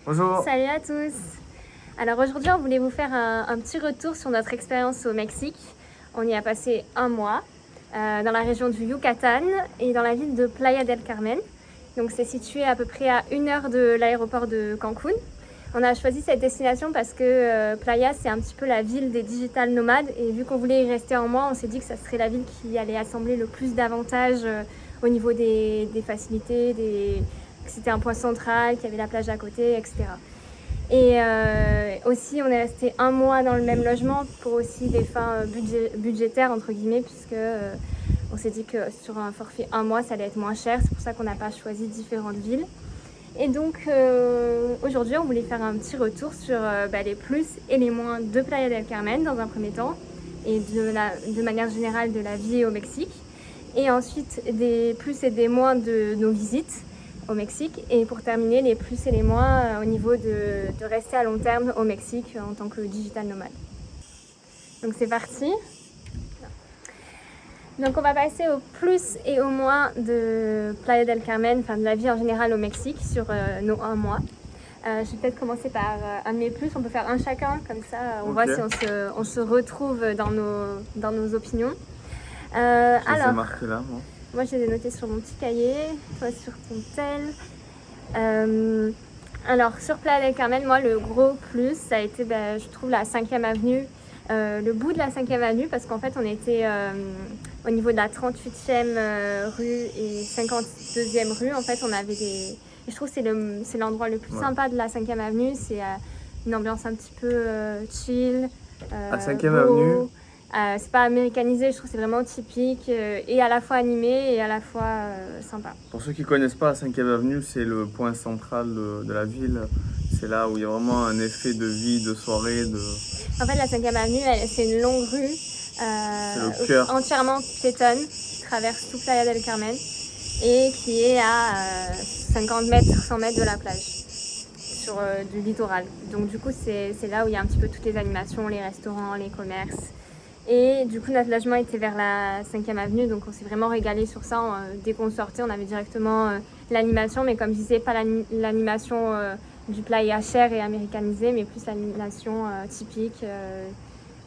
Bonjour. Salut à tous. Alors aujourd'hui, on voulait vous faire un petit retour sur notre expérience au Mexique. On y a passé un mois dans la région du Yucatan et dans la ville de Playa del Carmen. Donc c'est situé à peu près à 1 heure de l'aéroport de Cancun. On a choisi cette destination parce que Playa, c'est un petit peu la ville des digital nomades. Et vu qu'on voulait y rester un mois, on s'est dit que ça serait la ville qui allait assembler le plus d'avantages au niveau des facilités, que c'était un point central, qu'il y avait la plage à côté, etc. Et aussi, on est resté un mois dans le même logement pour aussi des fins budgétaires, entre guillemets, puisque on s'est dit que sur un forfait un mois, ça allait être moins cher. C'est pour ça qu'on n'a pas choisi différentes villes. Et donc, aujourd'hui, on voulait faire un petit retour sur les plus et les moins de Playa del Carmen, dans un premier temps, et de manière générale de la vie au Mexique. Et ensuite, des plus et des moins de nos visites au Mexique, et pour terminer les plus et les moins au niveau de rester à long terme au Mexique en tant que digital nomade. Donc c'est parti. Donc on va passer au plus et au moins de Playa del Carmen, enfin de la vie en général au Mexique sur nos un mois. Je vais peut-être commencer par un de mes plus, on peut faire un chacun, comme ça on voit si on se retrouve dans nos opinions. Alors, marqué là, moi, je les ai notés sur mon petit cahier, toi sur ton tel. Alors, sur Playa del Carmen, moi, le gros plus, ça a été, je trouve, la 5e avenue. Le bout de la 5e avenue, parce qu'en fait, on était au niveau de la 38e rue et 52e rue. En fait, on avait des... Et je trouve que c'est l'endroit le plus sympa de la 5e avenue. C'est une ambiance un petit peu chill. La 5e avenue. C'est pas américanisé, je trouve que c'est vraiment typique et à la fois animé et à la fois sympa. Pour ceux qui ne connaissent pas, la 5e avenue, c'est le point central de la ville. C'est là où il y a vraiment un effet de vie, de soirée. En fait, la 5e avenue, c'est une longue rue c'est le cœur. Entièrement piétonne qui traverse tout Playa del Carmen et qui est à 50 mètres, 100 mètres de la plage. Du littoral. Donc du coup, c'est là où il y a un petit peu toutes les animations, les restaurants, les commerces. Et du coup, notre logement était vers la 5e avenue, donc on s'est vraiment régalé sur ça. Dès qu'on sortait, on avait directement l'animation, mais comme je disais, pas l'animation du playa cher et américanisé, mais plus l'animation typique,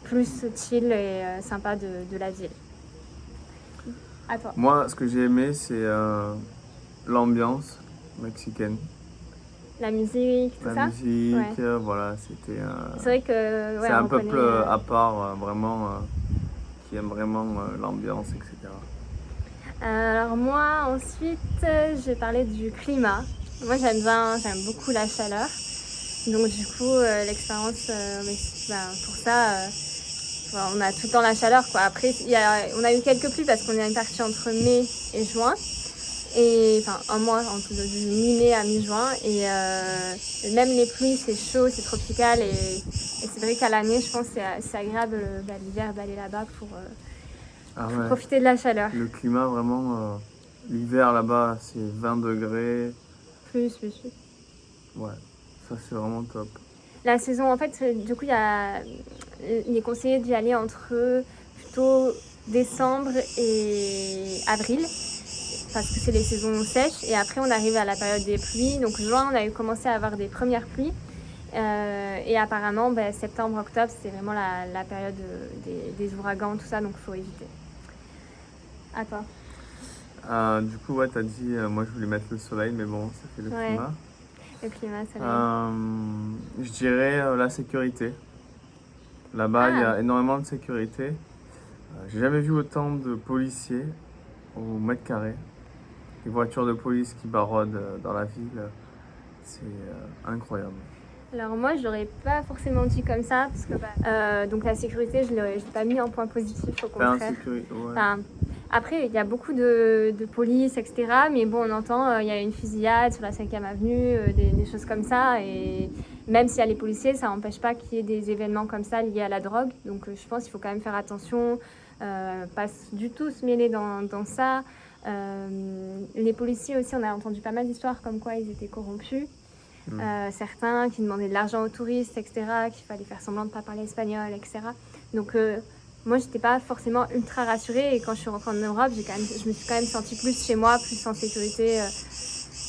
plus chill et sympa de la ville. À toi. Moi, ce que j'ai aimé, c'est l'ambiance mexicaine. La musique, tout ça. La musique, voilà, c'était... c'est vrai que... c'est un peuple à part, vraiment, qui aime vraiment l'ambiance, etc. Alors moi, ensuite, je vais parler du climat. Moi, j'aime beaucoup la chaleur. Donc du coup, l'expérience au Mexique, pour ça, on a tout le temps la chaleur, quoi. Après, on a eu quelques pluies parce qu'on est parti entre mai et juin. Et enfin un mois entre mi-mai à mi-juin et même les pluies c'est chaud, c'est tropical et c'est vrai qu'à l'année je pense que c'est agréable l'hiver d'aller là-bas pour profiter de la chaleur. Le climat vraiment, l'hiver là-bas c'est 20 degrés. Plus. Ouais, ça c'est vraiment top. La saison en fait du coup il est conseillé d'y aller entre plutôt décembre et avril. Parce que c'est les saisons sèches et après on arrive à la période des pluies. Donc juin on a commencé à avoir des premières pluies et apparemment septembre, octobre c'est vraiment la période des ouragans, tout ça, donc il faut éviter. À toi. Du coup t'as dit moi je voulais mettre le soleil mais bon ça fait le climat. Le climat, soleil. Je dirais la sécurité. Là-bas il y a énormément de sécurité. J'ai jamais vu autant de policiers au mètre carré. Les voitures de police qui barodent dans la ville, c'est incroyable. Alors moi, je l'aurais pas forcément dit comme ça, parce que donc la sécurité, je l'ai pas mis en point positif, au contraire. Après, il y a beaucoup de police, etc. Mais bon, on entend, il y a une fusillade sur la 5e avenue, des choses comme ça. Et même s'il y a les policiers, ça n'empêche pas qu'il y ait des événements comme ça liés à la drogue. Donc je pense qu'il faut quand même faire attention, pas du tout se mêler dans ça. Les policiers aussi, on a entendu pas mal d'histoires comme quoi ils étaient corrompus. Certains qui demandaient de l'argent aux touristes, etc., qu'il fallait faire semblant de ne pas parler espagnol, etc. Donc moi, j'étais pas forcément ultra rassurée et quand je suis rentrée en Europe, je me suis quand même sentie plus chez moi, plus en sécurité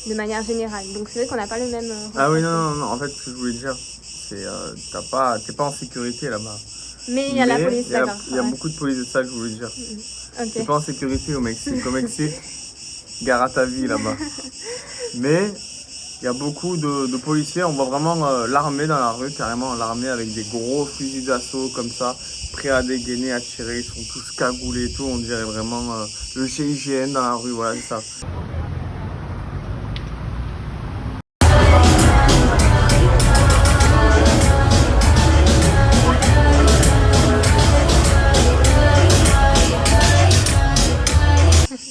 de manière générale. Donc c'est vrai qu'on n'a pas le même Ah oui, ressenti. non, en fait, ce que je voulais dire, c'est t'es pas en sécurité là-bas. Mais il y a la police, d'accord. Il y a Ouais. beaucoup de police, c'est ça que je voulais dire. T'es Ok. pas en sécurité au Mexique. Au Mexique, gare à ta vie là-bas. Mais il y a beaucoup de policiers, on voit vraiment l'armée dans la rue, carrément l'armée avec des gros fusils d'assaut comme ça, prêts à dégainer, à tirer, ils sont tous cagoulés et tout, on dirait vraiment le GIGN dans la rue, voilà, c'est ça.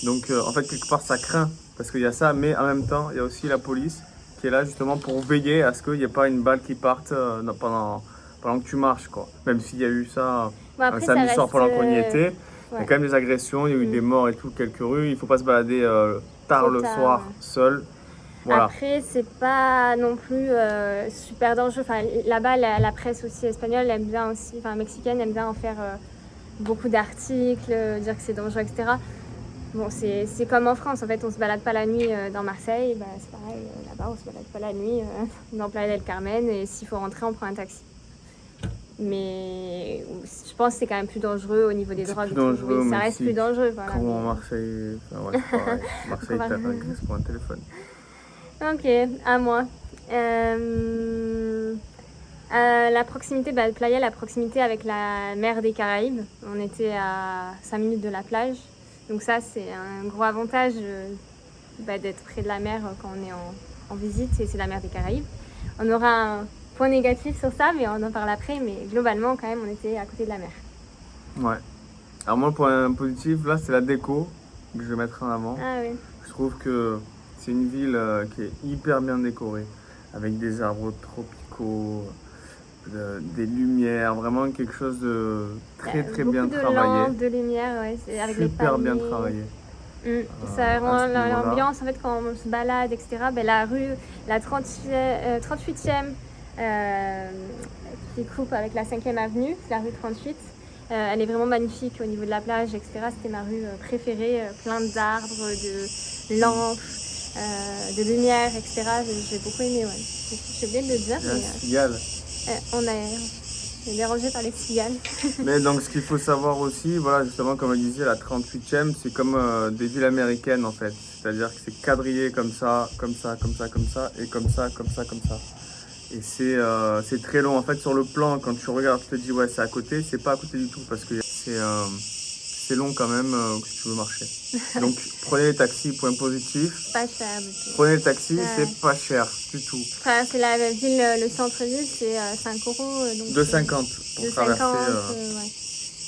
Donc en fait quelque part ça craint parce qu'il y a ça, mais en même temps il y a aussi la police qui est là justement pour veiller à ce qu'il n'y ait pas une balle qui parte pendant que tu marches quoi. Même s'il y a eu ça Bon, un après, ça samedi soir reste. pendant qu'on y était, il y a Ouais. quand même des agressions, il y a eu des morts et tout, quelques rues, il ne faut pas se balader tard Trop le tard, soir ouais. seul. Voilà. Après, c'est pas non plus super dangereux. Enfin, là-bas, la presse aussi espagnole aime bien aussi, enfin mexicaine aime bien en faire beaucoup d'articles, dire que c'est dangereux, etc. Bon, c'est comme en France, en fait, on se balade pas la nuit dans Marseille, bah, c'est pareil, là-bas, on se balade pas la nuit dans Playa del Carmen, et s'il faut rentrer, on prend un taxi. Mais je pense que c'est quand même plus dangereux au niveau des C'est drogues. plus et tout. dangereux au Oui, ça reste plus Mexique. dangereux. Voilà, Comme mais- à Marseille, enfin, ouais, c'est pareil. Marseille, t'as agressé pour un téléphone. Ok, à moi. La proximité, bah, Playa, la proximité avec la mer des Caraïbes. On était à 5 minutes de la plage. Donc ça, c'est un gros avantage d'être près de la mer quand on est en visite, et c'est la mer des Caraïbes. On aura un point négatif sur ça, mais on en parle après. Mais globalement, quand même, on était à côté de la mer. Ouais. Alors moi, le point positif, là, c'est la déco que je vais mettre en avant. Ah oui. Je trouve que c'est une ville qui est hyper bien décorée, avec des arbres tropicaux, des lumières, vraiment quelque chose de très très bien Beaucoup de travaillé. lampes, de lumière, ouais, c'est avec les Super bien palmiers. travaillé. Ça rend à ce niveau-là. l'ambiance, en fait, quand on se balade, etc. Ben, la rue, la 38e qui coupe avec la 5e avenue, c'est la rue 38. Elle est vraiment magnifique au niveau de la plage, etc. C'était ma rue préférée, plein d'arbres, de lampes, de lumière, etc. J'ai beaucoup aimé, ouais. J'ai oublié de le dire, Il y a mais un cigale. on est dérangé par les cigales. Mais donc ce qu'il faut savoir aussi, voilà, justement comme je disais, la 38e, c'est comme des villes américaines en fait. C'est-à-dire que c'est quadrillé comme ça, comme ça, comme ça, comme ça, et comme ça, comme ça, comme ça. Et c'est très long. En fait, sur le plan, quand tu regardes, tu te dis ouais, c'est à côté, c'est pas à côté du tout parce que c'est long quand même si tu veux marcher. Donc prenez les taxis, point positif. Pas cher du tout. Prenez le taxi, Ouais. c'est pas cher du tout. Traverser la ville, le centre-ville, c'est 5 euros. Donc 2,50 pour 2,50, traverser ouais.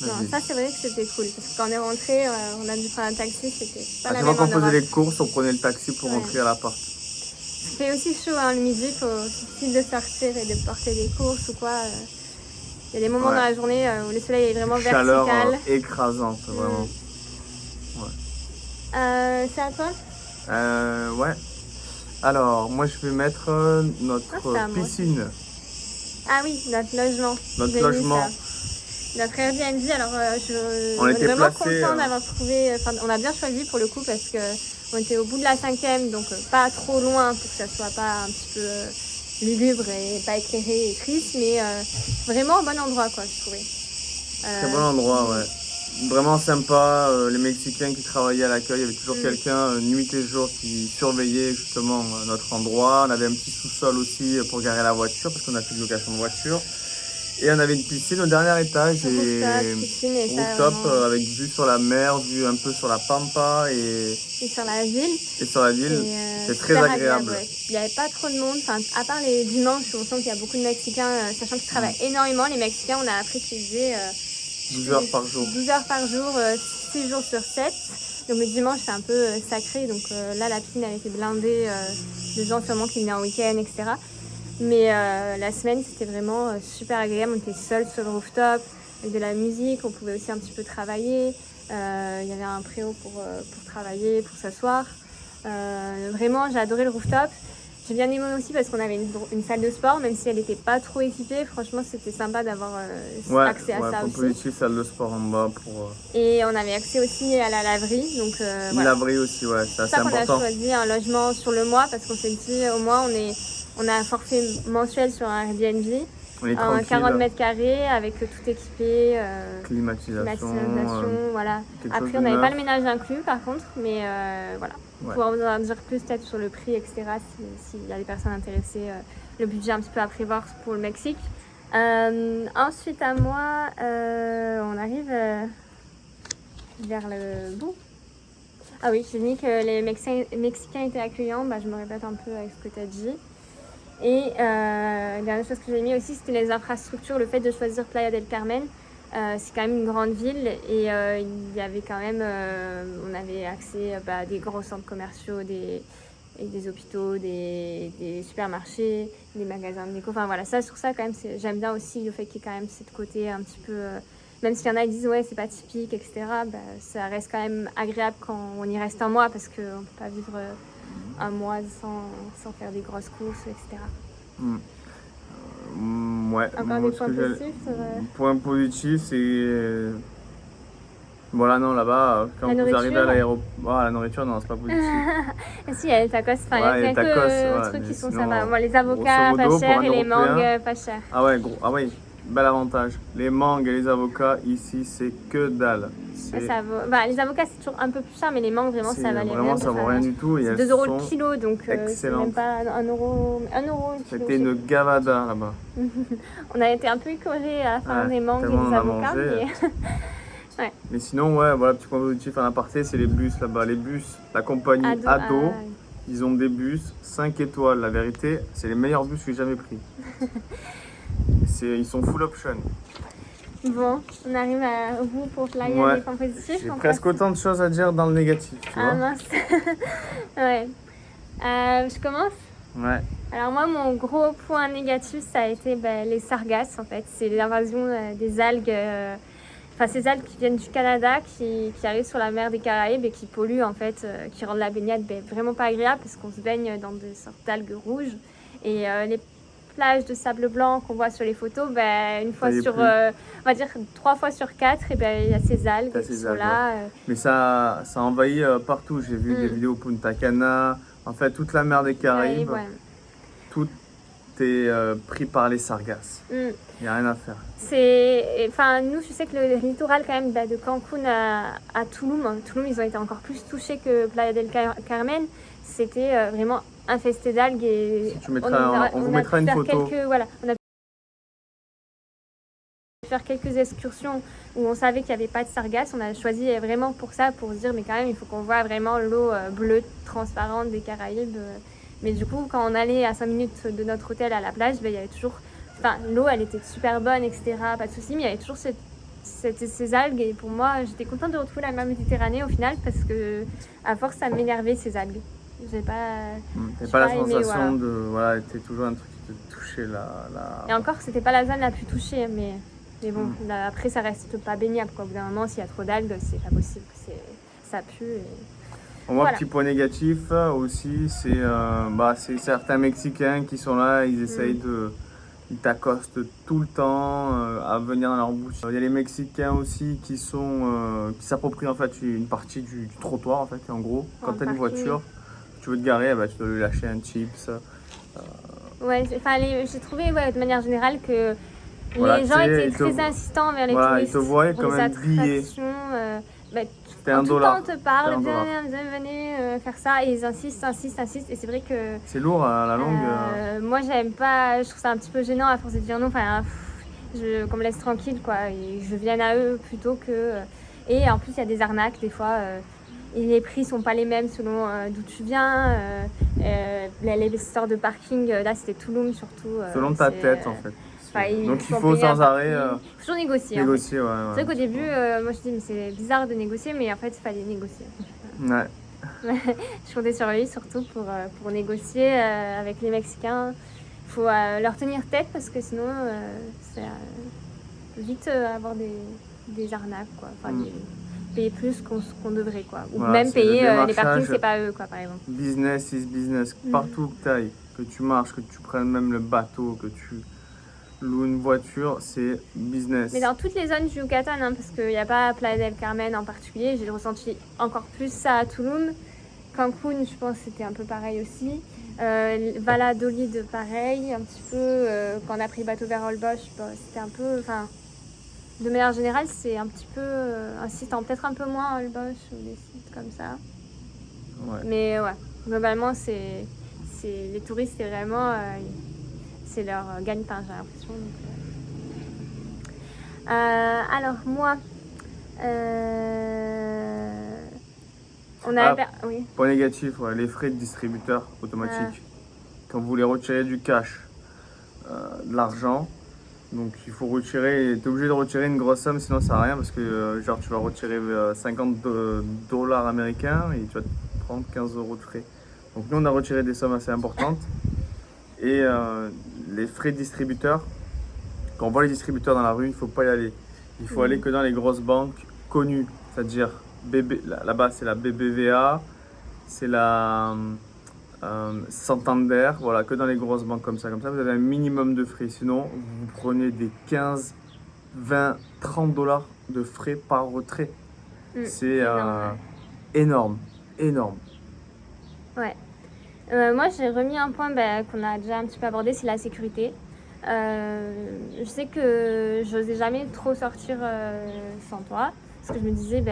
la Non, ville. ça c'est vrai que c'était cool. Parce que quand on est rentré, on a dû prendre un taxi, c'était pas À la chaque même fois en qu'on faisait Europe. les courses, on prenait le taxi pour Ouais. rentrer à l'appart. Il fait aussi chaud le midi, il suffit de sortir et de porter des courses ou quoi. Il y a des moments Ouais. dans la journée où le soleil est vraiment Chaleur vertical. écrasante, vraiment. C'est à toi? Ouais. Alors, moi je vais mettre notre c'est à moi. piscine. Ah oui, notre logement. Notre J'ai mis logement. ça. Notre Airbnb, alors On on est était vraiment placés, content d'avoir trouvé. Enfin, on a bien choisi pour le coup parce que on était au bout de la 5e, donc pas trop loin pour que ça soit pas un petit peu lugubre et pas éclairé et triste, mais vraiment au bon endroit quoi, je trouvais. Très bon endroit, ouais. Vraiment sympa. Les Mexicains qui travaillaient à l'accueil, il y avait toujours quelqu'un nuit et jour qui surveillait justement notre endroit. On avait un petit sous-sol aussi pour garer la voiture parce qu'on a fait de location de voiture. Et on avait une piscine au dernier étage Rooftop, piscine et ça, rooftop vraiment. avec vue sur la mer, vue un peu sur la pampa Et sur la ville. et sur la ville. Et, C'est très super agréable. ouais. Il n'y avait pas trop de monde, enfin, à part les dimanches où on sent qu'il y a beaucoup de Mexicains, sachant qu'ils travaillent énormément. Les Mexicains, on a appris qu'ils faisaient 12 heures par jour. 12 heures par jour, 6 jours sur 7. Donc le dimanche, c'est un peu sacré. Donc là, la piscine, elle était blindée de gens sûrement qui venaient en week-end, etc. Mais la semaine, c'était vraiment super agréable. On était seuls sur le rooftop, avec de la musique. On pouvait aussi un petit peu travailler. Il y avait un préau pour travailler, pour s'asseoir. Vraiment, j'ai adoré le rooftop. J'ai bien aimé aussi parce qu'on avait une salle de sport, même si elle n'était pas trop équipée. Franchement, c'était sympa d'avoir accès à ça point aussi. positif, salle de sport en bas pour... Et on avait accès aussi à la laverie. Donc, voilà. Laverie aussi, ouais, c'est assez ça qu'on important. a choisi un logement sur le mois parce qu'on s'est dit, au moins, on a un forfait mensuel sur un Airbnb. On est Un tranquille. 40 mètres carrés avec tout équipé. Climatisation, voilà. quelque Après, chose on de n'avait pas neuf. le ménage inclus par contre, mais voilà. Ouais. Pour vous en dire plus peut-être sur le prix, etc. S'il y a des personnes intéressées, le budget un petit peu à prévoir pour le Mexique. Ensuite, à moi, on arrive vers le bout. Ah oui, j'ai dit que les Mexicains étaient accueillants. Bah, je me répète un peu avec ce que tu as dit. Et dernière chose que j'ai mis aussi, c'était les infrastructures, le fait de choisir Playa del Carmen. C'est quand même une grande ville et il y avait quand même, on avait accès à des gros centres commerciaux, des hôpitaux, des supermarchés, des magasins de déco. Enfin voilà, sur ça quand même, j'aime bien aussi le fait qu'il y ait quand même cette côté un petit peu, même s'il y en a qui disent ouais c'est pas typique, etc. Ça reste quand même agréable quand on y reste un mois parce qu'on ne peut pas vivre un mois sans faire des grosses courses, etc. Ouais. Encore des points positifs sur... Point positif, c'est... Voilà, non, là-bas, quand vous arrivez à l'aéroport... la nourriture, non, c'est pas positif. Si, il y a les tacos, il y a quelques trucs qui sont sympas. Moi, les avocats pas chers et les mangues pas chers. Ah ouais, bel avantage. Les mangues et les avocats, ici, c'est que dalle. Ça vaut... les avocats, c'est toujours un peu plus cher, mais les mangues, vraiment, ça valait vraiment, ça vaut rien du tout. C'est 2 € le kilo, donc c'est même pas 1 euro le kilo. C'était une gavada, là-bas. On a été un peu écorés à la fin des mangues et des avocats, mais... ouais. Mais sinon, ouais, voilà, petit point positif à l'aparté, c'est les bus là-bas. Les bus, la compagnie Ado, ils ont des bus 5 étoiles. La vérité, c'est les meilleurs bus que j'ai jamais pris. Ils sont full option. Bon, on arrive au bout pour Playa des points positifs. J'ai presque autant de choses à dire dans le négatif, tu vois. Ah mince. Ouais. Je commence ? Ouais. Alors moi, mon gros point négatif, ça a été les sargasses, en fait. C'est l'invasion des algues, ces algues qui viennent du Canada, qui arrivent sur la mer des Caraïbes et qui polluent, en fait, qui rendent la baignade vraiment pas agréable parce qu'on se baigne dans des sortes d'algues rouges. Et les plages de sable blanc qu'on voit sur les photos, une fois sur, on va dire 3 fois sur 4, et il y a ces algues qui sont là. Mais ça envahit partout. J'ai vu des vidéos Punta Cana, en fait toute la mer des Caraïbes, tout est pris par les sargasses. Il n'y a rien à faire. Nous, je sais que le littoral quand même de Cancun à Tulum, ils ont été encore plus touchés que Playa del Carmen. C'était vraiment infesté d'algues et on vous mettra une photo. On a pu faire quelques excursions où on savait qu'il n'y avait pas de sargasses. On a choisi vraiment pour ça, pour se dire mais quand même il faut qu'on voit vraiment l'eau bleue transparente des Caraïbes. Mais du coup, quand on allait à 5 minutes de notre hôtel à la plage, il y avait toujours, l'eau elle était super bonne, etc. Pas de souci, mais il y avait toujours ces algues et pour moi j'étais contente de retrouver la mer Méditerranée au final parce que à force ça m'énervait ces algues. T'avais pas la sensation de t'es toujours un truc qui te touchait la... Et encore c'était pas la zone la plus touchée, mais bon après ça reste pas baignable quoi. Au bout d'un moment s'il y a trop d'algues c'est pas possible, ça pue. Moi petit point négatif aussi c'est certains Mexicains qui sont là, ils essayent ils t'accostent tout le temps à venir dans leur bouche. Il y a les Mexicains aussi qui s'approprient en fait une partie du trottoir en fait. En gros, quand tu as une voiture, tu veux te garer, tu dois lui lâcher un chips. J'ai trouvé de manière générale que les gens étaient très insistants envers les touristes. Ils te voyaient comme un billet. Tout le temps on te parle, venez faire ça, et ils insistent, et c'est vrai que... C'est lourd à la longue. Moi j'aime pas, je trouve ça un petit peu gênant à force de dire non, qu'on me laisse tranquille quoi, et je vienne à eux plutôt que... Et en plus il y a des arnaques des fois, et les prix sont pas les mêmes selon d'où tu viens, les histoires de parking, là c'était Tulum surtout. Selon ta tête en fait. Donc il faut sans arrêt toujours négocier. C'est vrai qu'au début, moi je dis mais c'est bizarre de négocier, mais en fait il fallait négocier. Ouais. Je comptais sur lui surtout pour négocier avec les Mexicains. Il faut leur tenir tête parce que sinon c'est vite avoir des arnaques quoi. Payer plus qu'on devrait quoi. Ou même payer les parkings, c'est pas eux quoi par exemple. Business is business, partout que tu ailles. que tu marches, que tu prennes même le bateau, que tu loues une voiture, c'est business. Mais dans toutes les zones du Yucatan, hein, parce qu'il n'y a pas Playa del Carmen en particulier, j'ai ressenti encore plus ça à Tulum. Cancun, je pense que c'était un peu pareil aussi. Valladolid, pareil, un petit peu. Quand on a pris le bateau vers Holbox, c'était un peu... Enfin, de manière générale, c'est un petit peu insistant. Peut-être un peu moins Holbox ou des sites comme ça. Ouais. Mais ouais, globalement, les touristes, c'est vraiment... c'est leur gagne-pain, j'ai l'impression. Alors, moi... on a oui. Point négatif, ouais, les frais de distributeur automatiques. Quand vous voulez retirer du cash, de l'argent, donc il faut retirer, tu es obligé de retirer une grosse somme, sinon ça sert à rien parce que genre tu vas retirer 50 dollars américains et tu vas te prendre 15 euros de frais. Donc nous on a retiré des sommes assez importantes et les frais de distributeur, quand on voit les distributeurs dans la rue, il ne faut pas y aller. Il faut aller que dans les grosses banques connues, c'est-à-dire là-bas c'est la BBVA, c'est la Santander, voilà, que dans les grosses banques comme ça vous avez un minimum de frais, sinon vous prenez des 15, 20, 30 dollars de frais par retrait. C'est énorme. Ouais. Moi j'ai remis un point qu'on a déjà un petit peu abordé, c'est la sécurité. Je sais que je n'osais jamais trop sortir sans toi. Parce que je me disais,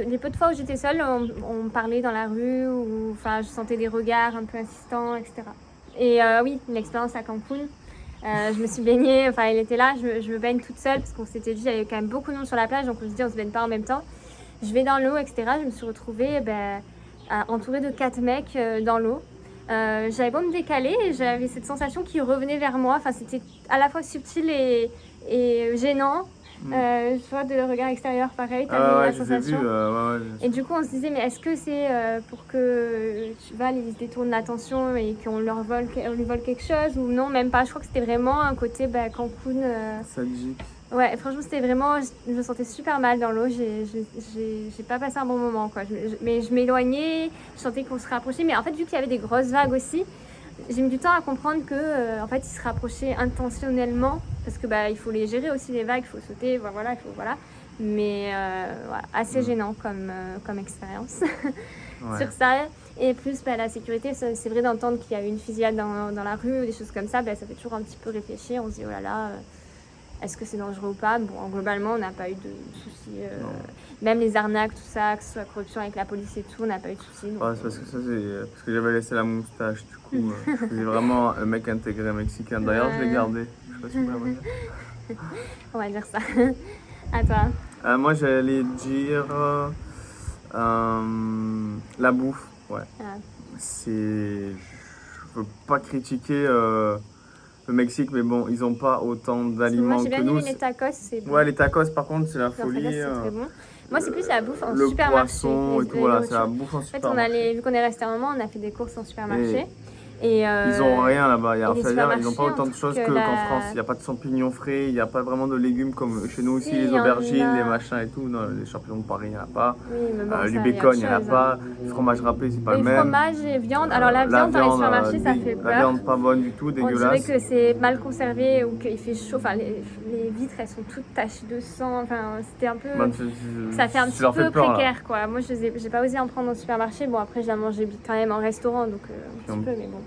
les peu de fois où j'étais seule, on me parlait dans la rue, ou je sentais des regards un peu insistants, etc. Et oui, une expérience à Cancun. Je me suis baignée, il était là, je me baigne toute seule, parce qu'on s'était dit, il y avait quand même beaucoup de monde sur la plage, donc on se dit, on se baigne pas en même temps. Je vais dans l'eau, etc. Je me suis retrouvée entourée de 4 mecs dans l'eau. J'avais beau me décaler, j'avais cette sensation qui revenait vers moi. C'était à la fois subtil et gênant. Je vois de le regard extérieur pareil, t'avais la sensation. Et du coup on se disait mais est-ce que c'est pour que ils se détournent l'attention et qu'on lui vole quelque chose ou non, même pas. Je crois que c'était vraiment un côté Cancun. Sadique. Ouais, franchement c'était vraiment, je me sentais super mal dans l'eau, j'ai pas passé un bon moment quoi. Mais je m'éloignais, je sentais qu'on se rapprochait, mais en fait vu qu'il y avait des grosses vagues aussi, j'ai mis du temps à comprendre que en fait ils se rapprochaient intentionnellement parce que il faut les gérer aussi les vagues, il faut sauter, voilà. Mais assez gênant comme expérience sur ça. Et plus la sécurité, c'est vrai d'entendre qu'il y a eu une fusillade dans la rue ou des choses comme ça, ça fait toujours un petit peu réfléchir. On se dit oh là là, est-ce que c'est dangereux ou pas? Bon, globalement, on n'a pas eu de soucis. Même les arnaques, tout ça, que ce soit corruption avec la police et tout, on n'a pas eu de soucis. Donc... c'est parce que j'avais laissé la moustache, du coup, je faisais vraiment un mec intégré mexicain. D'ailleurs, je l'ai gardé. Je sais pas si on va dire. On va dire ça. À toi. Moi, j'allais dire la bouffe. Ouais. Je veux pas critiquer le Mexique, mais bon, ils ont pas autant d'aliments que nous. J'ai bien aimé les tacos, c'est bon. Ouais, les tacos, par contre, c'est la folie. C'est très bon. Moi, c'est plus la bouffe en le supermarché. Poisson et tout, voilà, c'est la bouffe en supermarché. Vu qu'on est resté un moment, on a fait des courses en supermarché. Et ils ont rien là-bas, ils n'ont pas autant de choses qu'en la... France. Il n'y a pas de champignons frais, il n'y a pas vraiment de légumes comme chez nous aussi, les aubergines, les machins et tout. Non, les champignons de Paris, il n'y en a pas. Oui, du bacon, il n'y en a pas. Le fromage râpé, c'est pas le même. Fromage et viande. Alors la viande dans les supermarchés, ça fait peur. La viande pas bonne du tout, dégueulasse. On dirait que c'est mal conservé ou qu'il fait chaud. Les vitres, elles sont toutes tachées de sang. C'était un peu... ça fait un petit peu précaire, quoi. Moi, j'ai pas osé en prendre au supermarché. Bon, après, je la mangeais quand même en restaurant, donc un petit peu, mais bon.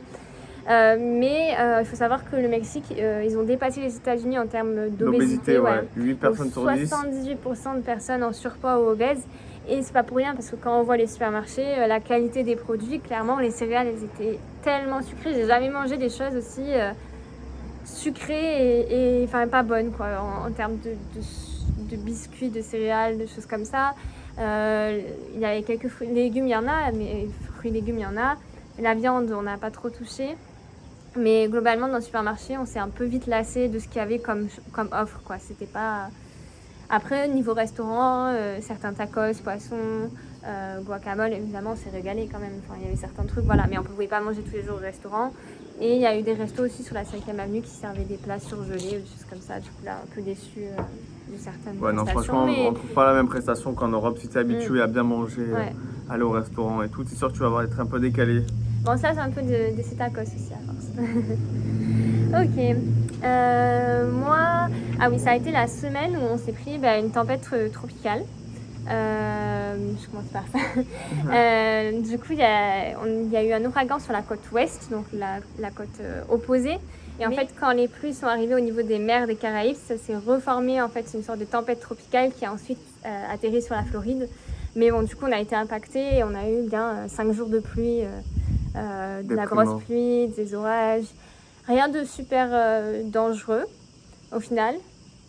Mais il faut savoir que le Mexique, ils ont dépassé les États-Unis en termes d'obésité. 8 personnes sur 10. 78% de personnes en surpoids ou obèses. Et c'est pas pour rien parce que quand on voit les supermarchés, la qualité des produits, clairement, les céréales, elles étaient tellement sucrées. J'ai jamais mangé des choses aussi sucrées et pas bonnes quoi, en termes de biscuits, de céréales, de choses comme ça. Il y avait quelques fruits et légumes, il y en a, mais fruits et légumes, il y en a. La viande, on n'a pas trop touché. Mais globalement, dans le supermarché, on s'est un peu vite lassé de ce qu'il y avait comme offre, quoi. C'était pas... Après, niveau restaurant, certains tacos, poissons, guacamole, évidemment, on s'est régalé quand même. Il y avait certains trucs, voilà. Mais on ne pouvait pas manger tous les jours au restaurant. Et il y a eu des restos aussi sur la 5e avenue qui servaient des plats surgelés ou des choses comme ça. Du coup, là, un peu déçu de certaines prestations. Non, franchement, on ne trouve pas la même prestation qu'en Europe. Si tu es habitué à bien manger, aller au restaurant et tout, c'est sûr que tu vas être un peu décalé. Bon, ça, c'est un peu des tacos aussi, à force. Ok. Moi, ah oui, ça a été la semaine où on s'est pris une tempête tropicale. Je commence par ça. Du coup, il y a eu un ouragan sur la côte ouest, donc la côte opposée. Et en fait, quand les pluies sont arrivées au niveau des mers des Caraïbes, ça s'est reformé en fait une sorte de tempête tropicale qui a ensuite atterri sur la Floride. Mais bon, du coup, on a été impactés et on a eu bien 5 jours de pluie, de la grosse pluie, des orages. Rien de super dangereux au final.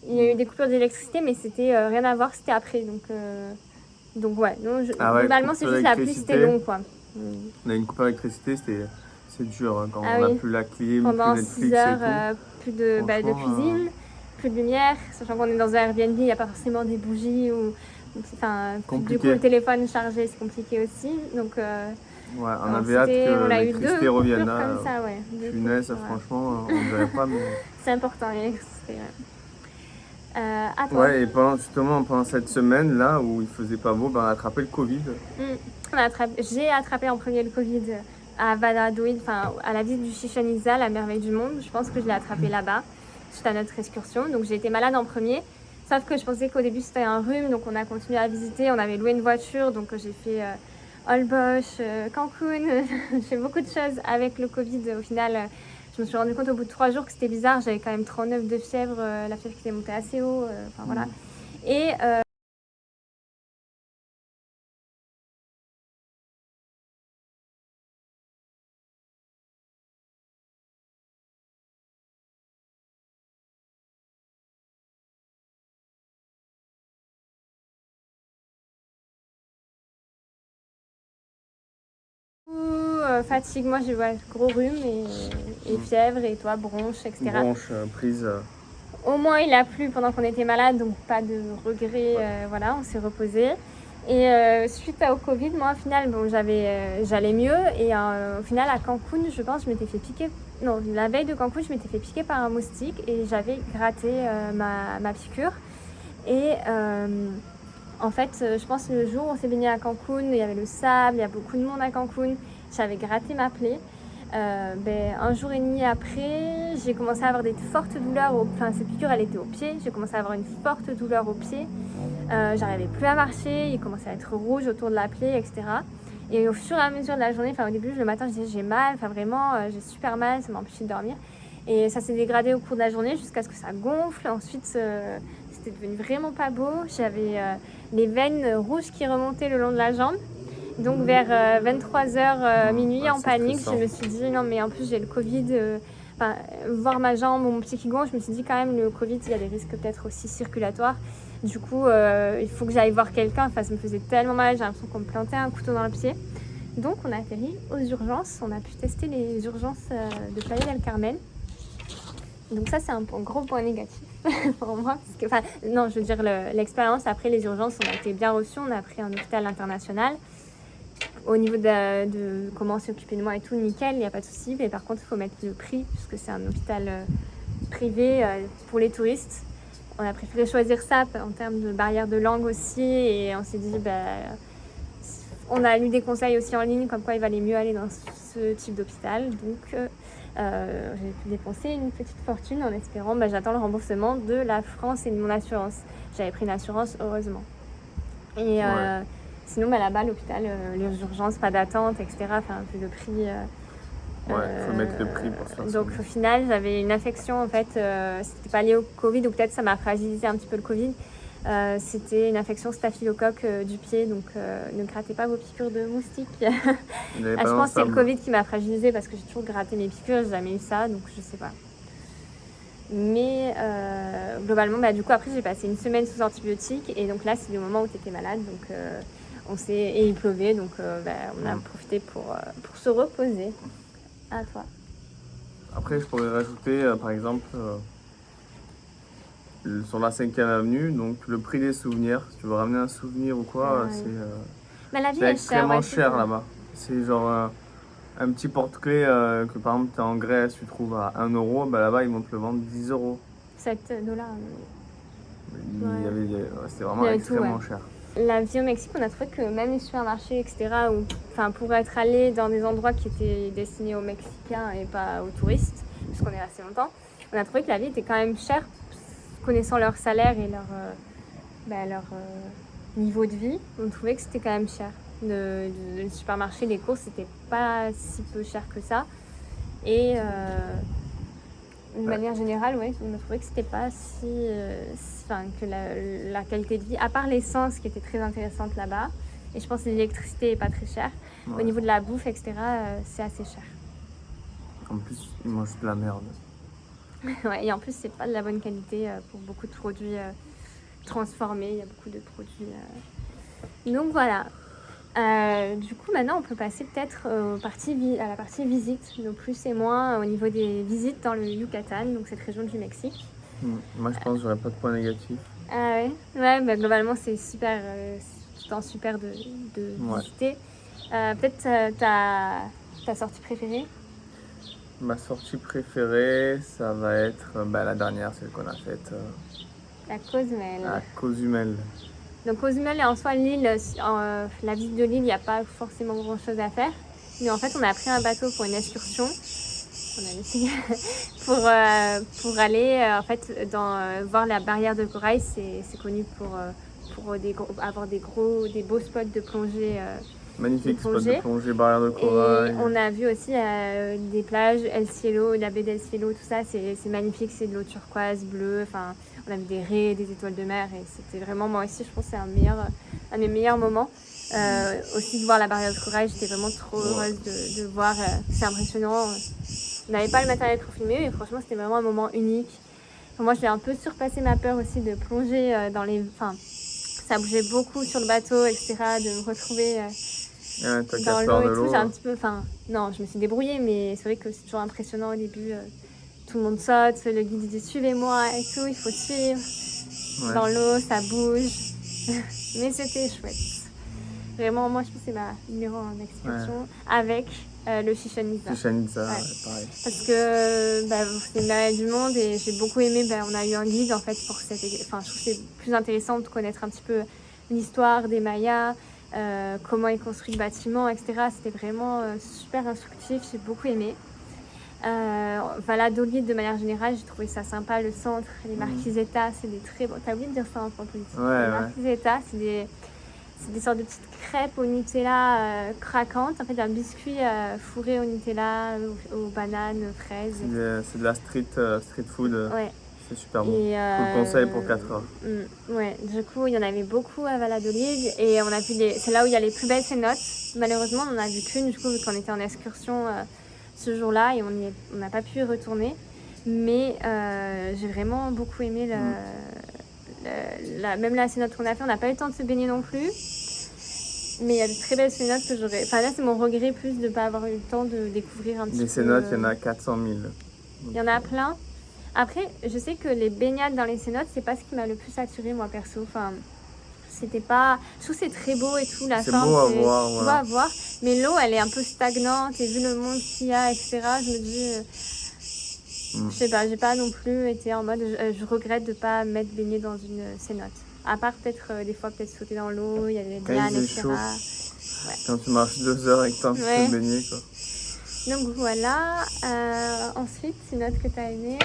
Il y a eu des coupures d'électricité, mais c'était rien à voir, c'était après. Donc ouais, non, globalement, c'est juste la pluie, c'était long quoi. On a une coupure d'électricité, c'est dur hein, quand on n'a plus la clim, pendant plus Netflix 6 heures, et tout. Plus de cuisine, plus de lumière, sachant qu'on est dans un Airbnb, il n'y a pas forcément des bougies ou du coup le téléphone chargé, c'est compliqué aussi. Donc ouais, on avait hâte que l'électricité revienne là. Comme ça, ouais. Punaise, franchement, on ne dirait pas. Mais... c'est important l'électricité. À toi. Ouais, et pendant cette semaine là où il faisait pas beau, on a attrapé le Covid. J'ai attrapé en premier le Covid à Valladolid, à la ville du Chichen Itza, la merveille du monde. Je pense que je l'ai attrapé là-bas, suite à notre excursion. Donc j'ai été malade en premier. Sauf que je pensais qu'au début c'était un rhume, donc on a continué à visiter. On avait loué une voiture, donc j'ai fait Holbox, Cancun. J'ai fait beaucoup de choses avec le Covid. Au final, je me suis rendu compte au bout de 3 jours que c'était bizarre. J'avais quand même 39 de fièvre, la fièvre qui était montée assez haut. Voilà. Et fatigue, moi j'ai gros rhume et fièvre, et toi bronche, etc. Bronche, prise. Au moins il a plu pendant qu'on était malade, donc pas de regret, voilà, on s'est reposé. Et suite au Covid, moi au final, bon, j'allais mieux, et au final à Cancun, je pense, je m'étais fait piquer, non, la veille de Cancun, je m'étais fait piquer par un moustique et j'avais gratté ma piqûre. Et en fait, je pense que le jour où on s'est baigné à Cancun, il y avait le sable, il y a beaucoup de monde à Cancun, j'avais gratté ma plaie. Un jour et demi après, j'ai commencé à avoir des fortes douleurs. Cette piqûre, elle était au pied. J'ai commencé à avoir une forte douleur au pied. J'arrivais plus à marcher. Il commençait à être rouge autour de la plaie, etc. Et au fur et à mesure de la journée, au début, le matin, je disais j'ai mal. Vraiment, j'ai super mal. Ça m'empêchait de dormir. Et ça s'est dégradé au cours de la journée jusqu'à ce que ça gonfle. Ensuite, c'était devenu vraiment pas beau. J'avais les veines rouges qui remontaient le long de la jambe. Donc vers 23h minuit, en panique, je me suis dit non mais en plus j'ai le Covid, voir ma jambe ou mon pied qui gonfle, je me suis dit quand même le Covid, il y a des risques peut-être aussi circulatoires. Du coup il faut que j'aille voir quelqu'un, ça me faisait tellement mal, j'ai l'impression qu'on me plantait un couteau dans le pied. Donc on a atterri aux urgences, on a pu tester les urgences de Playa del Carmen. Donc ça c'est un gros point négatif pour moi, parce que, non je veux dire l'expérience après les urgences, on a été bien reçus, on a pris un hôpital international. Au niveau de comment s'occuper de moi et tout, nickel, il n'y a pas de souci. Mais par contre, il faut mettre le prix, puisque c'est un hôpital privé pour les touristes. On a préféré choisir ça en termes de barrière de langue aussi. Et on s'est dit, on a lu des conseils aussi en ligne, comme quoi il valait mieux aller dans ce type d'hôpital. Donc, j'ai pu dépenser une petite fortune en espérant, j'attends le remboursement de la France et de mon assurance. J'avais pris une assurance, heureusement. Et sinon, là-bas, l'hôpital, les urgences, pas d'attente, etc. Vu le prix. Il faut mettre le prix pour ça. Donc, au final, j'avais une infection, en fait, c'était pas lié au Covid, ou peut-être ça m'a fragilisé un petit peu le Covid. C'était une infection staphylocoque du pied, donc ne grattez pas vos piqûres de moustiques. Je pense que c'est le Covid qui m'a fragilisé parce que j'ai toujours gratté mes piqûres, j'ai jamais eu ça, donc je sais pas. Mais globalement, du coup, après, j'ai passé une semaine sous antibiotiques, et donc là, c'est le moment où tu étais malade, donc et il pleuvait, donc on a profité pour se reposer. À toi. Après, je pourrais rajouter, par exemple, sur la 5e avenue, donc le prix des souvenirs. Si tu veux ramener un souvenir ou quoi, c'est extrêmement cher là-bas. C'est genre un petit porte-clés que par exemple tu es en Grèce, tu trouves à 1 euro, là-bas ils vont te le vendre 10 euros. 7 $. C'était vraiment extrêmement cher. La vie au Mexique, on a trouvé que même les supermarchés, etc., pour être allé dans des endroits qui étaient destinés aux Mexicains et pas aux touristes, puisqu'on est resté longtemps, on a trouvé que la vie était quand même chère, connaissant leur salaire et leur niveau de vie. On trouvait que c'était quand même cher. Le supermarché, les courses, c'était pas si peu cher que ça. Et de manière générale, ouais, on a trouvé que c'était pas que la qualité de vie, à part l'essence qui était très intéressante là-bas, et je pense que l'électricité est pas très chère. Ouais. Au niveau de la bouffe, etc., c'est assez cher. En plus, ils mangent de la merde. Ouais, et en plus, c'est pas de la bonne qualité pour beaucoup de produits transformés. Il y a beaucoup de produits. Donc voilà. Du coup, maintenant, on peut passer peut-être à la partie visite, nos plus et moins au niveau des visites dans le Yucatan, donc cette région du Mexique. Moi, je pense que j'aurais pas de points négatifs. Ah ouais, bah, globalement, c'est super, c'est tout le temps super de visiter. Peut-être ta sortie préférée? Ma sortie préférée, ça va être la dernière, celle qu'on a faite La Cozumel. à Cozumel. Donc Cozumel est en soi l'île, la visite de l'île, il n'y a pas forcément grand chose à faire. Mais en fait, on a pris un bateau pour une excursion. On a décidé pour aller voir la barrière de corail. C'est connu pour avoir des beaux spots de plongée. Magnifique spot de plongée, barrière de corail. Et on a vu aussi des plages, El Cielo, la baie d'El Cielo, tout ça, c'est magnifique, c'est de l'eau turquoise, bleue, enfin, on a vu des raies, des étoiles de mer, et c'était vraiment, moi aussi, je pense que c'est un de mes meilleurs moments. Aussi de voir la barrière de corail, j'étais vraiment trop heureuse de voir, c'est impressionnant. On n'avait pas le matériel pour filmer, mais franchement, c'était vraiment un moment unique. Enfin, moi, j'ai un peu surpassé ma peur aussi de plonger ça bougeait beaucoup sur le bateau, etc., de me retrouver... dans l'eau et tout, j'ai un petit peu, non, je me suis débrouillée, mais c'est vrai que c'est toujours impressionnant au début. Tout le monde saute, le guide dit suivez-moi et tout, il faut suivre. Ouais. Dans l'eau, ça bouge. Mais c'était chouette. Vraiment, moi je pense que c'est ma numéro 1 excursion avec le Chichén Itzá. Chichén Itzá, pareil. Parce que c'est une merveille du monde et j'ai beaucoup aimé, on a eu un guide en fait pour je trouve que c'est plus intéressant de connaître un petit peu l'histoire des Mayas. Comment est construit le bâtiment, etc. C'était vraiment super instructif, j'ai beaucoup aimé. Valladolid, de manière générale, j'ai trouvé ça sympa, le centre, les marquisetas, c'est des très bons... T'as oublié de dire ça en politique. Les marquisetas, c'est des sortes de petites crêpes au Nutella craquantes, en fait un biscuit fourré au Nutella, aux bananes, aux fraises. C'est de la street food. Ouais. C'est super bon. Je vous le conseille pour 4 heures. Ouais, du coup, il y en avait beaucoup à Valladolid et on a vu c'est là où il y a les plus belles cénotes. Malheureusement, on n'en a vu qu'une, du coup, vu qu'on était en excursion ce jour-là et on n'a pas pu y retourner. Mais j'ai vraiment beaucoup aimé même la cénote qu'on a fait. On n'a pas eu le temps de se baigner non plus. Mais il y a de très belles cénotes que j'aurais... Enfin là, c'est mon regret plus de ne pas avoir eu le temps de découvrir un petit peu. Les cénotes, il y en a 400 000. Il y en a plein. Après, je sais que les baignades dans les cénotes, c'est pas ce qui m'a le plus attiré moi perso. Enfin, c'était pas... Je trouve que c'est très beau et tout, la forme, c'est beau à voir. Mais l'eau, elle est un peu stagnante et vu le monde qu'il y a, etc., je me dis... Je sais pas, j'ai pas non plus été en mode... Je regrette de pas m'être baignée dans une cénote. À part peut-être des fois sauter dans l'eau, il y a des lianes, etc. Ouais. Quand tu marches 2 heures et que tu peux te baigner, quoi. Donc voilà. Ensuite, cénote que tu as aimée.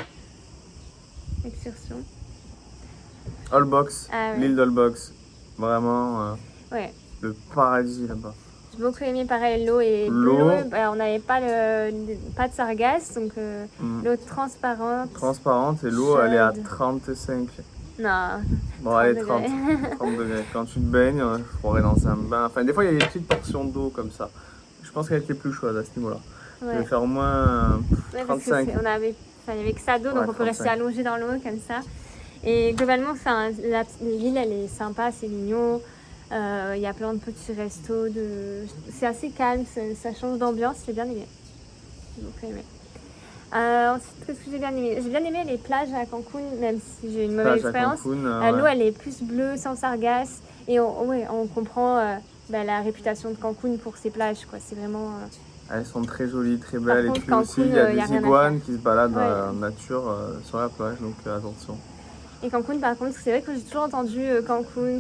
Excursion. Holbox, l'île d'Holbox. Vraiment le paradis là-bas. J'ai beaucoup aimé pareil l'eau et l'eau. On n'avait pas de sargasse, donc l'eau transparente. Transparente et l'eau elle est à 35. Non. Bon, allez, 30 degrés. Quand tu te baignes, je croirais dans un bain. Enfin, des fois, il y a des petites portions d'eau comme ça. Je pense qu'elle était plus chaude à ce niveau-là. Je vais faire au moins 35. Il n'y avait que ça d'eau, donc on peut rester allongé dans l'eau comme ça. Et globalement, l'île, elle est sympa, c'est mignon. Il y a plein de petits restos. C'est assez calme, ça change d'ambiance. J'ai bien aimé. J'ai beaucoup aimé. Ensuite, qu'est-ce que j'ai bien aimé? J'ai bien aimé les plages à Cancun, même si j'ai eu une mauvaise expérience. L'eau, elle est plus bleue, sans sargasse. Et on comprend la réputation de Cancun pour ses plages, quoi. C'est vraiment... Elles sont très jolies, très belles. Contre, et puis aussi, il y a des iguanes qui se baladent en nature sur la plage, donc attention. Et Cancun, par contre, c'est vrai que j'ai toujours entendu Cancun,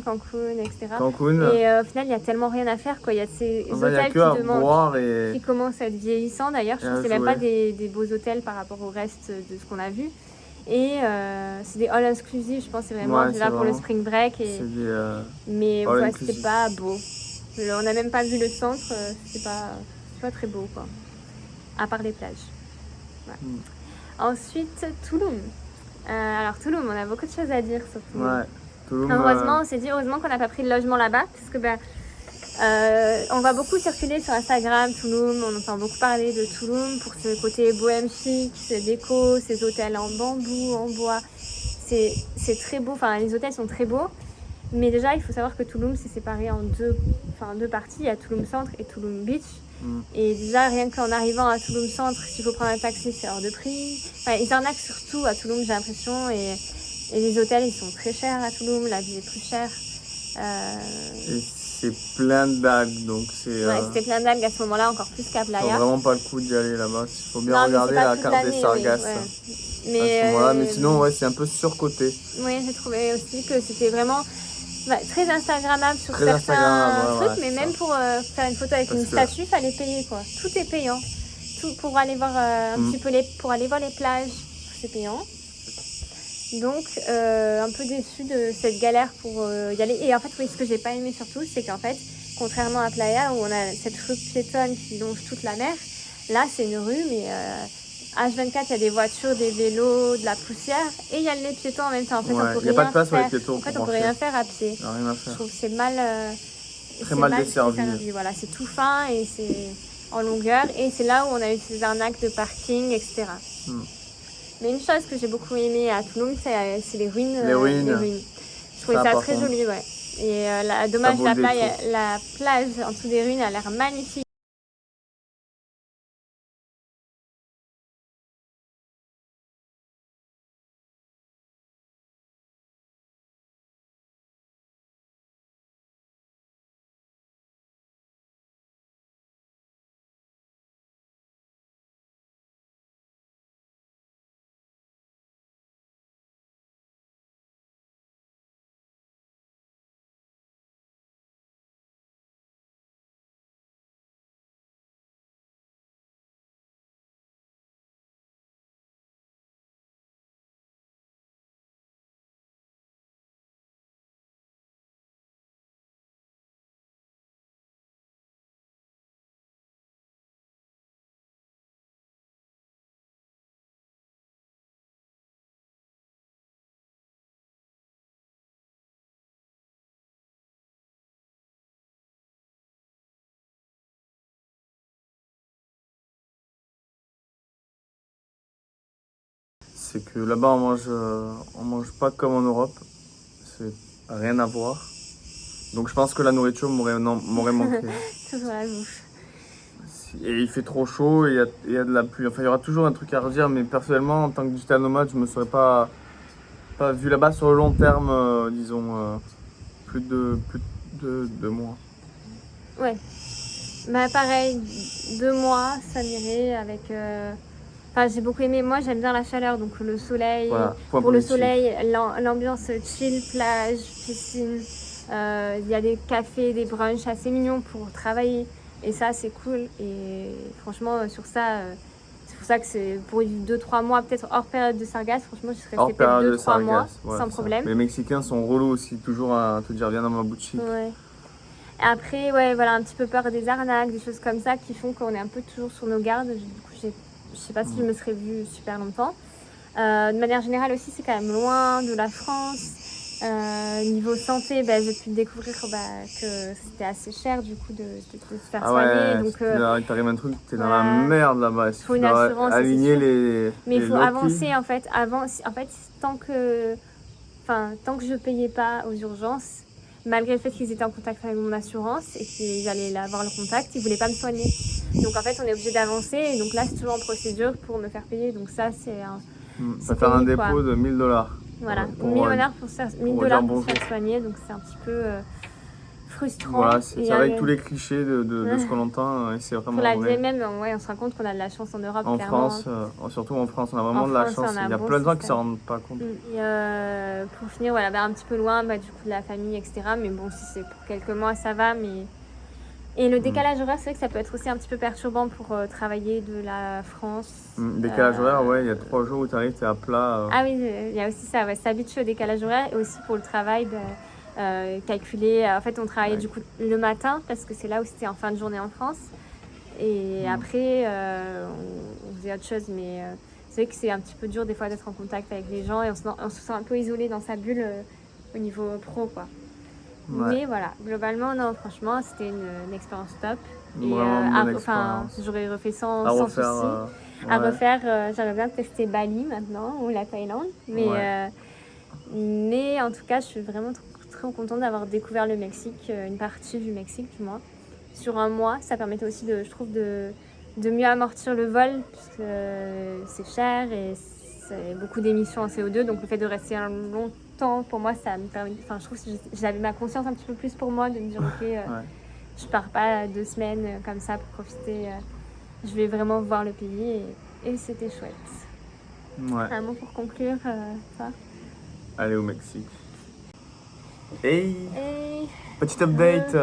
etc. Cancun, Et au final, il n'y a tellement rien à faire, quoi. Il y a ces il n'y a hôtels que à qui demandent, boire qui commencent à être vieillissants. D'ailleurs, je et trouve à que c'est même pas jouer. des beaux hôtels par rapport au reste de ce qu'on a vu. Et c'est des all inclusive, je pense, c'est vraiment Ouais, c'est là pour le vraiment. spring break. Et... C'est des Mais all ouais, c'était inclusive. pas beau. On n'a même pas vu le centre, c'était pas très beau, quoi. À part les plages. Ouais. Ensuite, Tulum. Alors Tulum, on a beaucoup de choses à dire sur Tulum. Ouais, Tulum. Heureusement, on s'est dit heureusement qu'on n'a pas pris de logement là-bas, parce que on va beaucoup circuler sur Instagram Tulum, on entend beaucoup parler de Tulum pour ce côté bohème chic, ces déco, ces hôtels en bambou, en bois. C'est très beau, enfin les hôtels sont très beaux, mais déjà il faut savoir que Tulum c'est séparé en deux parties, il y a Tulum Centre et Tulum Beach. Et déjà, rien qu'en arrivant à Tulum Centre, s'il faut prendre un taxi, c'est hors de prix. Enfin, ils arnaquent surtout à Tulum, j'ai l'impression. Et les hôtels, ils sont très chers à Tulum. La vie est plus chère. Et c'est plein d'algues, donc c'est. Ouais, c'était plein d'algues à ce moment-là, encore plus qu'à Ça Playa. vaut vraiment pas le coup d'y aller là-bas. Il faut bien Non, regarder mais c'est pas la toute carte des l'année, sargasses oui, ouais. à ce moment-là. Mais sinon, ouais, c'est un peu surcoté. Oui, j'ai trouvé aussi que c'était vraiment très Instagrammable sur Très certains Instagrammable, trucs, ouais, mais c'est même ça. pour faire une photo avec Parce une que- statue, il fallait payer, quoi. Tout est payant. Tout pour aller voir un petit peu pour aller voir les plages, c'est payant. Donc un peu déçue de cette galère pour y aller. Et en fait, oui, ce que j'ai pas aimé surtout, c'est qu'en fait, contrairement à Playa où on a cette rue piétonne qui longe toute la mer, là c'est une rue, mais H24, il y a des voitures, des vélos, de la poussière, et il y a les piétons en même temps. En fait, Ouais, on peut il n'y a pas de place pour les faire. piétons En fait, pour on peut marcher. rien faire à pied. Il n'y a rien à Je faire. trouve que c'est mal, Très mal desservi. Voilà, c'est tout fin et c'est en longueur, et c'est là où on a eu ces arnaques de parking, etc. Mais une chose que j'ai beaucoup aimé à Tulum, c'est les ruines. Les ruines. Je trouvais ça par très contre, joli, ouais. Et dommage, vaut la le plage en dessous des ruines a l'air magnifique. c'est que là-bas on mange pas comme en Europe. C'est rien à voir. Donc je pense que la nourriture m'aurait manqué. Toujours la bouffe. Et il fait trop chaud et il y a de la pluie. Enfin, il y aura toujours un truc à redire, mais personnellement, en tant que digital nomade, je me serais pas vu là-bas sur le long terme, disons, plus de 2 mois. Ouais. Bah pareil, 2 mois, ça m'irait avec. Enfin, j'ai beaucoup aimé. Moi, j'aime bien la chaleur, donc le soleil. Voilà, point Pour le positif. soleil, l'ambiance chill, plage, piscine. Il y a des cafés, des brunchs assez mignons pour travailler. Et ça, c'est cool. Et franchement, sur ça, c'est pour ça que c'est pour 2-3 mois, peut-être hors période de sargasse. Franchement, je serais Hors restée peut-être période de 2-3 mois sargasse, ouais, sans c'est ça. problème. Les Mexicains sont relous aussi, toujours à te dire viens dans ma boutique. Ouais. Après, ouais, voilà, un petit peu peur des arnaques, des choses comme ça qui font qu'on est un peu toujours sur nos gardes. Du coup, je sais pas si je me serais vue super longtemps. De manière générale aussi, c'est quand même loin de la France. Niveau santé, j'ai pu découvrir que c'était assez cher du coup de se faire soigner. Donc, il t'arrive un truc, t'es dans voilà. la merde là-bas. Faut une assurance, aligner c'est sûr. les. Mais il faut loquis. avancer en fait. Tant que je payais pas aux urgences, malgré le fait qu'ils étaient en contact avec mon assurance et qu'ils allaient avoir le contact, ils voulaient pas me soigner. Donc en fait, on est obligé d'avancer. Et donc là, c'est toujours en procédure pour me faire payer. Donc ça, c'est Ça fait un dépôt de $1000. Voilà, pour 1000 $ pour se faire, $1000 pour se faire soigner, donc c'est un petit peu. frustrant. Voilà, Et c'est avec tous les clichés de ce qu'on entend, et c'est pour vraiment la vrai. vie même, ouais, on se rend compte qu'on a de la chance en Europe, En clairement. France, surtout en France, on a vraiment En de la France, chance. on a Il y a un bon plein de gens qui système. s'en rendent pas compte. Et pour finir, voilà, un petit peu loin, du coup, de la famille, etc. Mais bon, si c'est pour quelques mois, ça va. Et le décalage horaire, c'est vrai que ça peut être aussi un petit peu perturbant pour travailler de la France. Décalage horaire, ouais, il y a 3 jours où tu arrives, tu es à plat. Ah oui, il y a aussi ça, ouais, s'habituer au décalage horaire et aussi pour le travail, calculer. En fait, on travaillait du coup le matin parce que c'est là où c'était en fin de journée en France. Et après, on faisait autre chose, mais c'est vrai que c'est un petit peu dur des fois d'être en contact avec les gens et on se sent un peu isolé dans sa bulle au niveau pro, quoi. Ouais. Mais voilà, globalement, non, franchement, c'était une expérience top. Vraiment une bonne expérience. J'aurais refait sans refaire, souci. À refaire, j'aimerais bien tester Bali maintenant ou la Thaïlande. Mais en tout cas, je suis vraiment très contente d'avoir découvert le Mexique, une partie du Mexique du moins. Sur un mois, ça permettait aussi, je trouve, de mieux amortir le vol, puisque c'est cher et c'est beaucoup d'émissions en CO2. Donc le fait de rester un long temps, pour moi, ça me permet. Enfin, je trouve que j'avais ma conscience un petit peu plus pour moi, de me dire, ok, je pars pas 2 semaines comme ça pour profiter. Je vais vraiment voir le pays et c'était chouette. Ouais. Un mot pour conclure, toi? Aller au Mexique. Hey. Petit update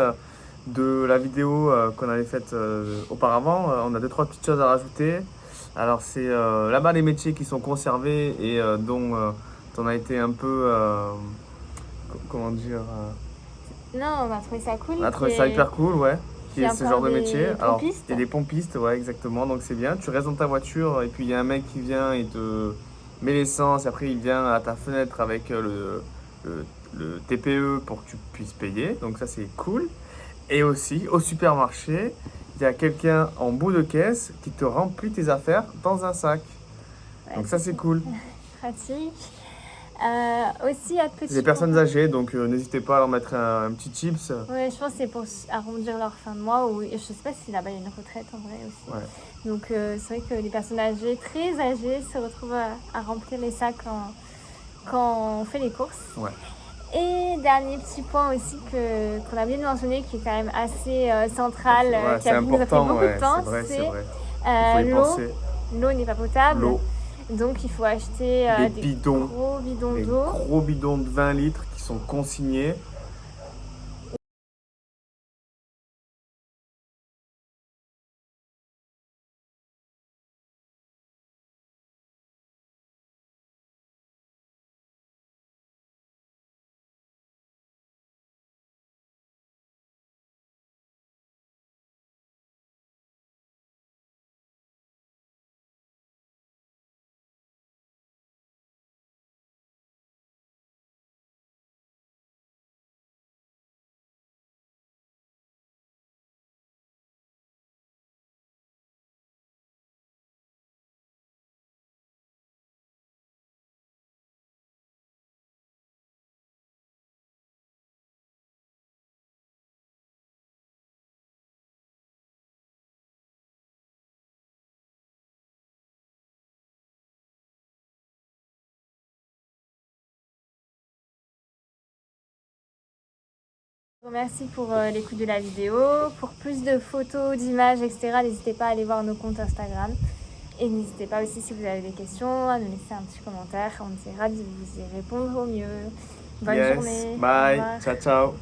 de la vidéo qu'on avait faite auparavant. On a 2-3 petites choses à rajouter. Alors c'est là-bas les métiers qui sont conservés et dont on a été un peu, comment dire, Non, on a trouvé ça cool. on a trouvé ça hyper cool, ouais. Qui est ce genre de métier. Alors, il y a des pompistes, ouais, exactement. Donc c'est bien. Tu restes dans ta voiture et puis il y a un mec qui vient et te met l'essence. Et après il vient à ta fenêtre avec le TPE pour que tu puisses payer. Donc ça c'est cool. Et aussi au supermarché, il y a quelqu'un en bout de caisse qui te remplit tes affaires dans un sac. Ouais, donc ça c'est cool. Pratique. Aussi à petit. Des personnes âgées, donc n'hésitez pas à leur mettre un petit chips. Ouais, je pense que c'est pour arrondir leur fin de mois. Ou je sais pas si là-bas il y a une retraite en vrai aussi. Ouais. Donc c'est vrai que les personnes âgées, très âgées, se retrouvent à remplir les sacs quand on fait les courses. Ouais. Et dernier petit point aussi qu'on a oublié de mentionner, qui est quand même assez central, qui a nous a pris beaucoup de temps, c'est l'eau. L'eau n'est pas potable. Donc il faut acheter des gros bidons d'eau. Gros bidons de 20 litres qui sont consignés. Merci pour l'écoute de la vidéo. Pour plus de photos, d'images, etc., n'hésitez pas à aller voir nos comptes Instagram. Et n'hésitez pas aussi, si vous avez des questions, à nous laisser un petit commentaire. On essaiera de vous y répondre au mieux. Bonne journée. Bye. Ciao, ciao.